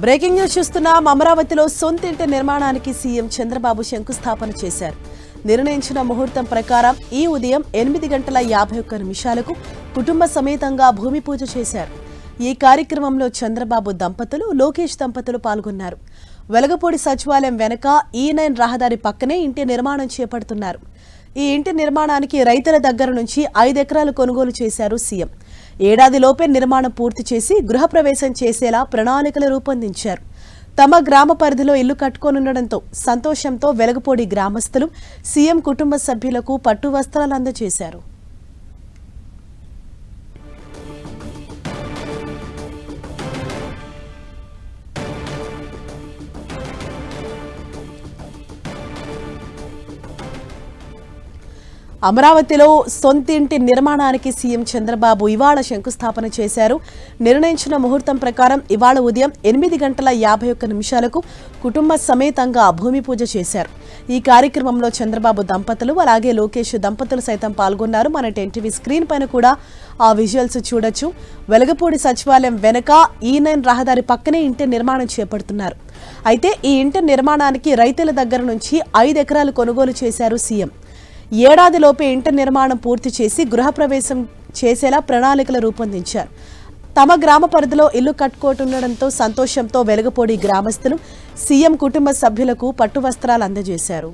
Breaking news చూస్తున్నాం. అమరావతిలో సొంత ఇంటి నిర్మాణానికి సీఎం చంద్రబాబు శంకుస్థాపన చేశారు. నిర్ణయించిన ముహూర్తం ప్రకారం ఈ ఉదయం 8:51 కుటుంబ సమేతంగా భూమి పూజ చేశారు. ఈ కార్యక్రమంలో చంద్రబాబు దంపతులు, లోకేష్ దంపతులు పాల్గొన్నారు. వెలగపూడి సచివాలయం వెనక E9 రహదారి పక్కనే ఇంటి నిర్మాణం చేపడుతున్నారు. ఈ ఇంటి నిర్మాణానికి రైతుల దగ్గర నుంచి 5 ఎకరాలు కొనుగోలు చేశారు సీఎం. ఏడాదిలోపే నిర్మాణం పూర్తి చేసి గృహప్రవేశం చేసేలా ప్రణాళికలు రూపొందించారు. తమ గ్రామ పరిధిలో ఇల్లు కట్టుకోనుండడంతో సంతోషంతో వెలగపూడి గ్రామస్తులు సీఎం కుటుంబ సభ్యులకు పట్టు వస్త్రాలు అందజేశారు. అమరావతిలో సొంతింటి నిర్మాణానికి సీఎం చంద్రబాబు ఇవాళ శంకుస్థాపన చేశారు. నిర్ణయించిన ముహూర్తం ప్రకారం ఇవాళ ఉదయం 8:51 కుటుంబ సమేతంగా భూమి పూజ చేశారు. ఈ కార్యక్రమంలో చంద్రబాబు దంపతులు, అలాగే లోకేష్ దంపతులు సైతం పాల్గొన్నారు. మన ఎన్టీవీ స్క్రీన్ పైన కూడా ఆ విజువల్స్ చూడొచ్చు. వెలగపూడి సచివాలయం వెనక E9 రహదారి పక్కనే ఇంటి నిర్మాణం చేపడుతున్నారు. అయితే ఈ ఇంటి నిర్మాణానికి రైతుల దగ్గర నుంచి 5 ఎకరాలు కొనుగోలు చేశారు సీఎం. ఏడాదిలోపే ఇంటి నిర్మాణం పూర్తి చేసి గృహప్రవేశం చేసేలా ప్రణాళికలు రూపొందించారు. తమ గ్రామ పరిధిలో ఇల్లు కట్టుకోటుండడంతో సంతోషంతో వెలగపూడి గ్రామస్తులు సీఎం కుటుంబ సభ్యులకు పట్టు వస్త్రాలు అందజేశారు.